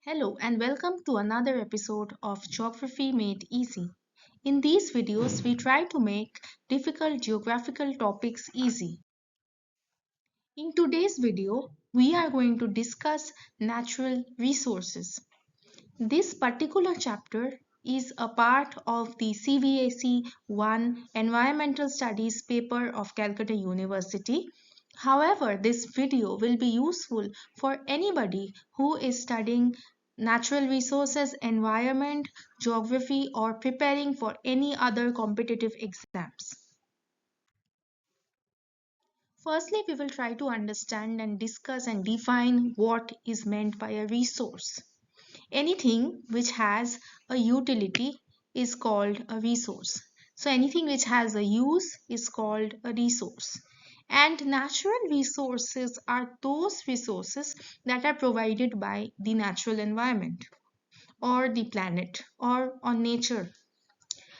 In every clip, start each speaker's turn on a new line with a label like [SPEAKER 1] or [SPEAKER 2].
[SPEAKER 1] Hello and welcome to another episode of Geography Made Easy. In these videos, we try to make difficult geographical topics easy. In today's video, we are going to discuss natural resources. This particular chapter is a part of the CVAC-1 Environmental Studies paper of Calcutta University. However, this video will be useful for anybody who is studying natural resources, environment, geography, or preparing for any other competitive exams. Firstly, we will try to understand and discuss and define what is meant by a resource. Anything which has a utility is called a resource. So anything which has a use is called a resource. And natural resources are those resources that are provided by the natural environment or the planet or on nature.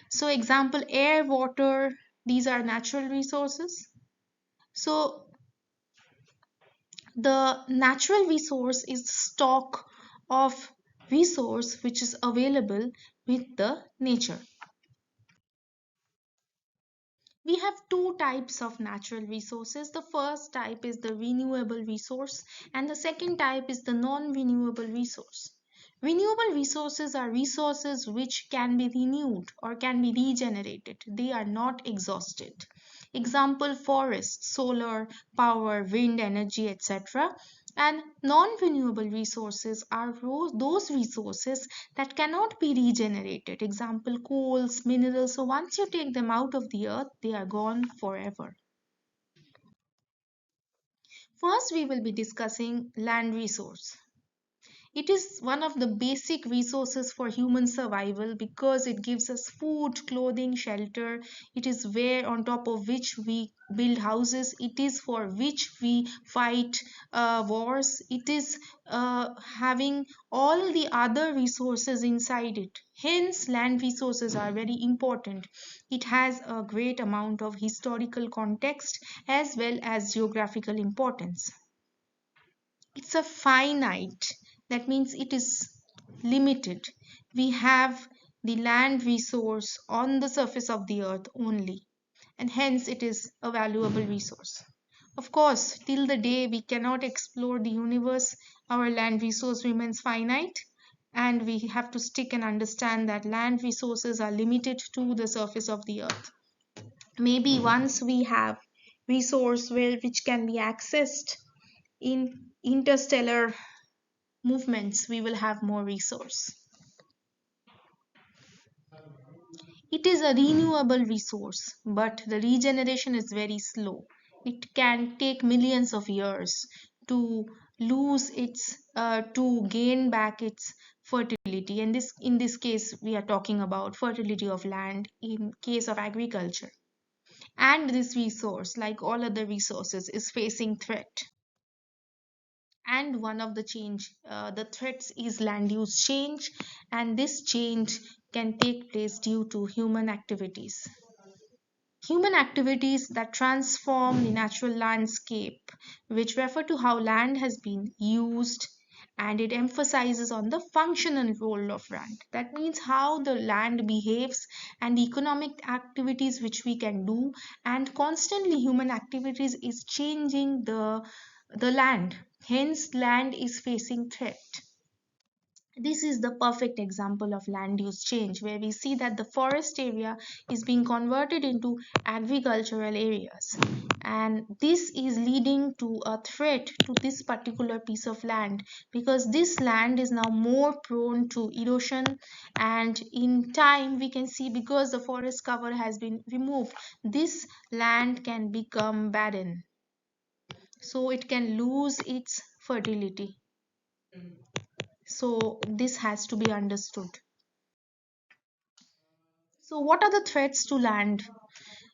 [SPEAKER 1] So example, air, water, these are natural resources. So the natural resource is stock of resource which is available with the nature. We have two types of natural resources. The first type is the renewable resource and the second type is the non-renewable resource. Renewable resources are resources which can be renewed or can be regenerated. They are not exhausted. Example, forests, solar power, wind energy, etc. And non-renewable resources are those resources that cannot be regenerated. Example, coals, minerals. So once you take them out of the earth, they are gone forever. First, we will be discussing land resource. It is one of the basic resources for human survival because it gives us food, clothing, shelter. It is where on top of which we build houses. It is for which we fight wars. It is having all the other resources inside it. Hence, land resources are very important. It has a great amount of historical context as well as geographical importance. It's a finite, that means it is limited. We have the land resource on the surface of the earth only, and hence it is a valuable resource. Of course, till the day we cannot explore the universe, our land resource remains finite, and we have to stick and understand that land resources are limited to the surface of the earth. Maybe once we have resource which can be accessed in interstellar movements, we will have more resource. It is a renewable resource, but the regeneration is very slow. It can take millions of years to lose its to gain back its fertility, and this in this case we are talking about fertility of land in case of agriculture. And this resource, like all other resources, is facing threat. And one of the threats is land use change, and this change can take place due to human activities that transform the natural landscape, which refer to how land has been used, and it emphasizes on the functional role of land. That means how the land behaves and the economic activities which we can do, and constantly human activities is changing the land. Hence, land is facing threat. This is the perfect example of land use change, where we see that the forest area is being converted into agricultural areas. And this is leading to a threat to this particular piece of land because this land is now more prone to erosion. And in time, we can see because the forest cover has been removed, this land can become barren. So it can lose its fertility. So this has to be understood. So what are the threats to land?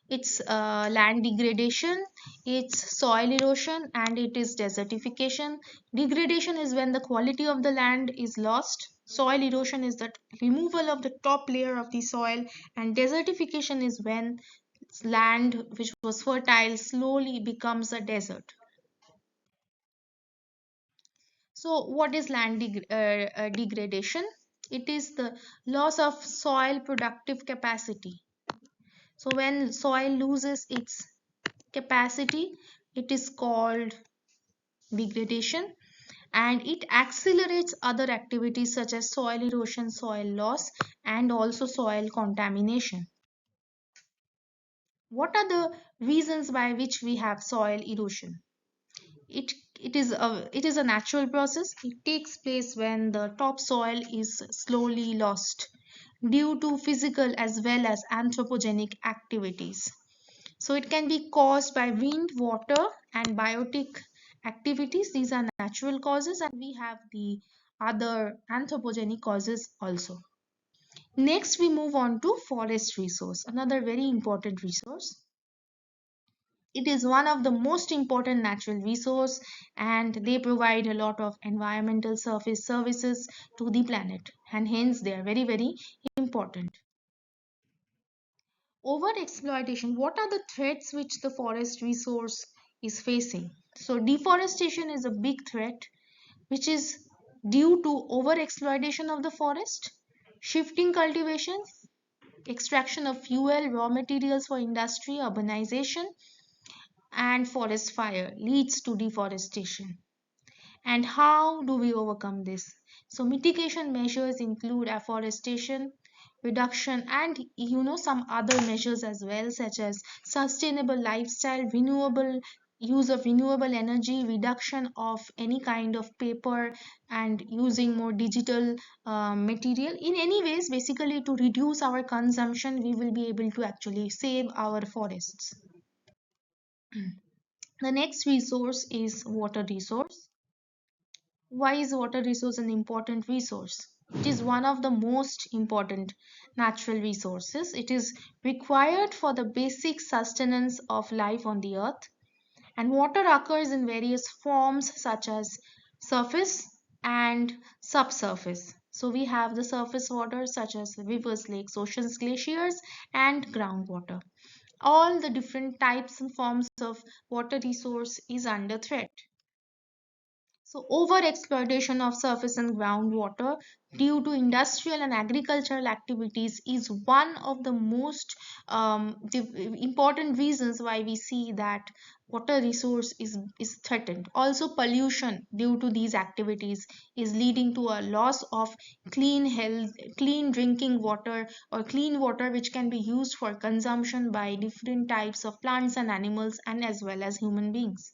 [SPEAKER 1] It's land degradation, it's soil erosion, and it is desertification. Degradation is when the quality of the land is lost. Soil erosion is the removal of the top layer of the soil, and desertification is when land which was fertile slowly becomes a desert. So what is degradation? It is the loss of soil productive capacity. So when soil loses its capacity, it is called degradation, and it accelerates other activities such as soil erosion, soil loss, and also soil contamination. What are the reasons by which we have soil erosion? It it is a natural process. It takes place when the topsoil is slowly lost due to physical as well as anthropogenic activities. So it can be caused by wind, water, and biotic activities. These are natural causes, and we have the other anthropogenic causes also. Next, we move on to forest resource, another very important resource. It is one of the most important natural resource, and they provide a lot of environmental surface services to the planet, and hence they are very, very important. Over exploitation, what are the threats which the forest resource is facing? So deforestation is a big threat which is due to over exploitation of the forest, shifting cultivation, extraction of fuel, raw materials for industry, urbanization, and forest fire leads to deforestation. And how do we overcome this? So mitigation measures include afforestation, reduction, and some other measures as well, such as sustainable lifestyle, renewable use of renewable energy, reduction of any kind of paper, and using more digital material. In any ways, basically to reduce our consumption, we will be able to actually save our forests. The next resource is water resource. Why is water resource an important resource? It is one of the most important natural resources. It is required for the basic sustenance of life on the earth. And water occurs in various forms such as surface and subsurface. So we have the surface water such as rivers, lakes, oceans, glaciers, and groundwater. All the different types and forms of water resource is under threat. So, over exploitation of surface and groundwater due to industrial and agricultural activities is one of the most important reasons why we see that water resource is threatened. Also, pollution due to these activities is leading to a loss of clean drinking water or clean water which can be used for consumption by different types of plants and animals and as well as human beings.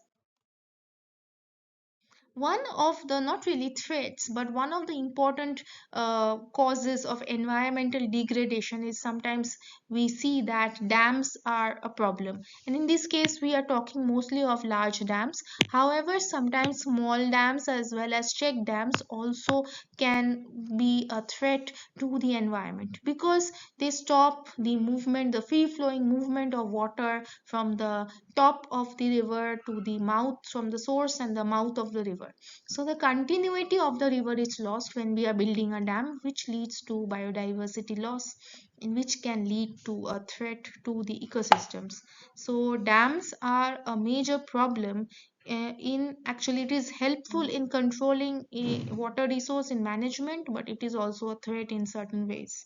[SPEAKER 1] One of the, not really threats, but one of the important causes of environmental degradation is sometimes we see that dams are a problem, and in this case we are talking mostly of large dams. However, sometimes small dams as well as check dams also can be a threat to the environment because they stop the movement, the free flowing movement of water from the top of the river to the mouth, from the source and the mouth of the river. So the continuity of the river is lost when we are building a dam, which leads to biodiversity loss, in which can lead to a threat to the ecosystems. So dams are a major problem. In actually, it is helpful in controlling a water resource in management, but it is also a threat in certain ways.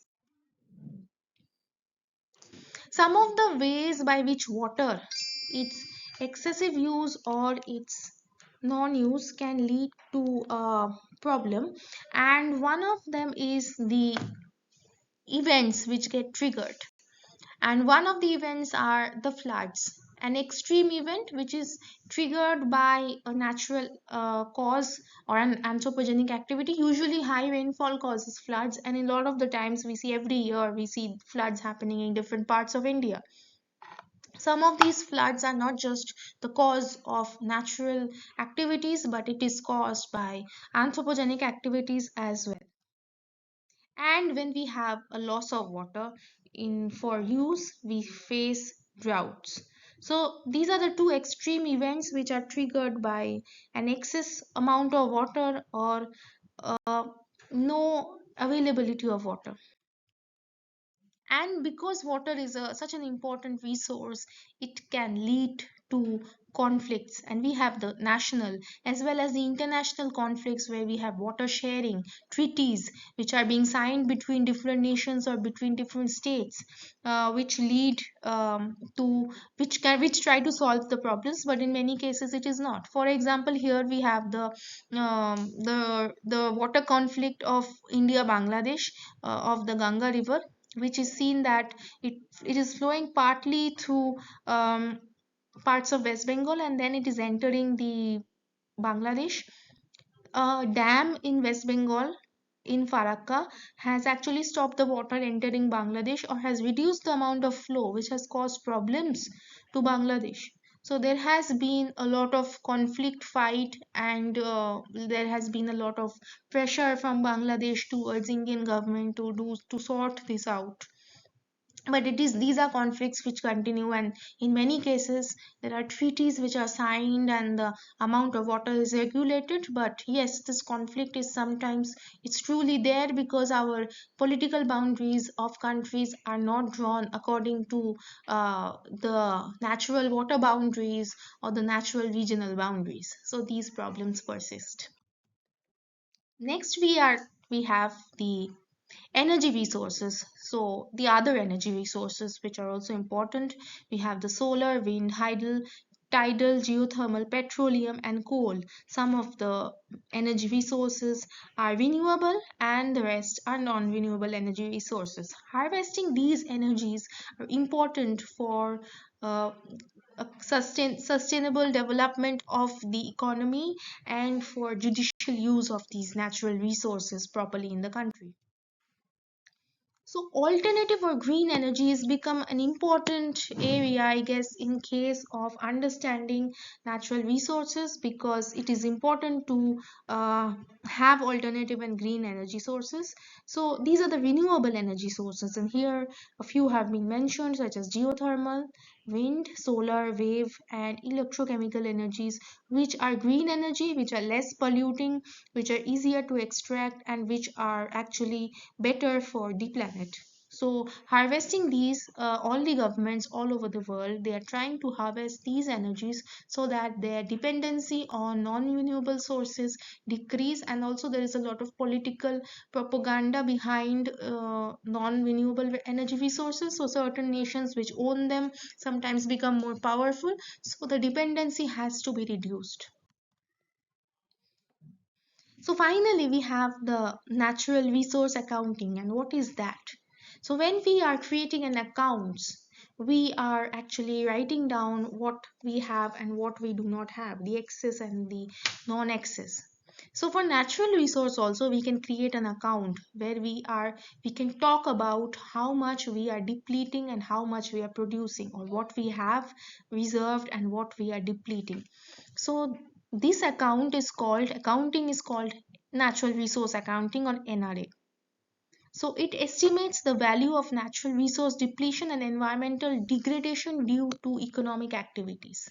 [SPEAKER 1] Some of the ways by which water, its excessive use or its non-use can lead to a problem, and one of them is the events which get triggered, and one of the events are the floods, an extreme event which is triggered by a natural cause or an anthropogenic activity. Usually high rainfall causes floods, and a lot of the times we see every year we see floods happening in different parts of India. Some of these floods are not just the cause of natural activities, but it is caused by anthropogenic activities as well. And when we have a loss of water in for use, we face droughts. So these are the two extreme events which are triggered by an excess amount of water or no availability of water. And because water is such an important resource, it can lead to conflicts, and we have the national as well as the international conflicts where we have water sharing treaties which are being signed between different nations or between different states, which lead to which try to solve the problems, but in many cases it is not. For example, here we have the water conflict of India Bangladesh, of the Ganga river, which is seen that it it is flowing partly through parts of West Bengal, and then it is entering the Bangladesh. A dam in West Bengal in Farakka has actually stopped the water entering Bangladesh, or has reduced the amount of flow, which has caused problems to Bangladesh. So there has been a lot of conflict, fight, and there has been a lot of pressure from Bangladesh towards Indian government to sort this out. But it is these are conflicts which continue, and in many cases there are treaties which are signed and the amount of water is regulated. But yes, this conflict is sometimes it's truly there because our political boundaries of countries are not drawn according to the natural water boundaries or the natural regional boundaries, so these problems persist. Next we have the energy resources. So the other energy resources which are also important, we have the solar, wind, tidal, geothermal, petroleum, and coal. Some of the energy resources are renewable and the rest are non-renewable energy resources. Harvesting these energies are important for a sustainable development of the economy and for judicial use of these natural resources properly in the country. So alternative or green energy has become an important area, I guess, in case of understanding natural resources, because it is important to have alternative and green energy sources. So these are the renewable energy sources, and here a few have been mentioned, such as geothermal, wind, solar, wave, and electrochemical energies, which are green energy, which are less polluting, which are easier to extract, and which are actually better for the planet. So harvesting these, all the governments all over the world, they are trying to harvest these energies so that their dependency on non-renewable sources decrease. And also there is a lot of political propaganda behind non-renewable energy resources, so certain nations which own them sometimes become more powerful, so the dependency has to be reduced. So finally, we have the natural resource accounting. And what is that? So when we are creating an accounts, we are actually writing down what we have and what we do not have, the excess and the non-excess. So for natural resource also, we can create an account where we can talk about how much we are depleting and how much we are producing, or what we have reserved and what we are depleting. So this accounting is called natural resource accounting, or NRA. So it estimates the value of natural resource depletion and environmental degradation due to economic activities.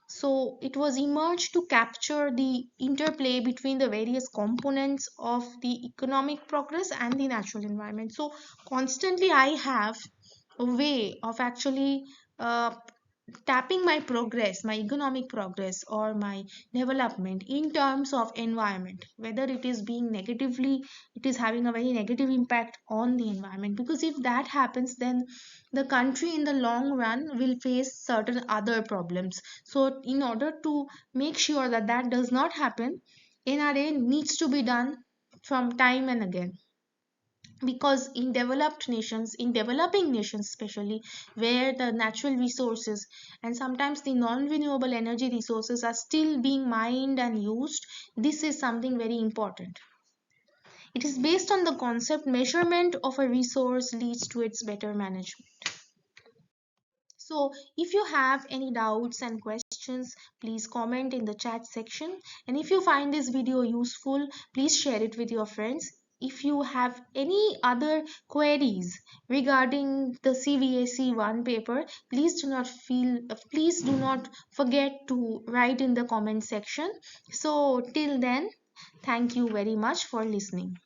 [SPEAKER 1] So it was emerged to capture the interplay between the various components of the economic progress and the natural environment. So constantly I have a way of actually uh, tapping my progress, my economic progress, or my development in terms of environment, whether it is being negatively, it is having a very negative impact on the environment. Because if that happens, then the country in the long run will face certain other problems. So in order to make sure that that does not happen, NRA needs to be done from time and again. Because in developed nations, in developing nations especially, where the natural resources and sometimes the non-renewable energy resources are still being mined and used, this is something very important. It is based on the concept measurement of a resource leads to its better management. So if you have any doubts and questions, please comment in the chat section. And if you find this video useful, please share it with your friends. If you have any other queries regarding the CVAC-1 paper, please do not forget to write in the comment section. So till then, thank you very much for listening.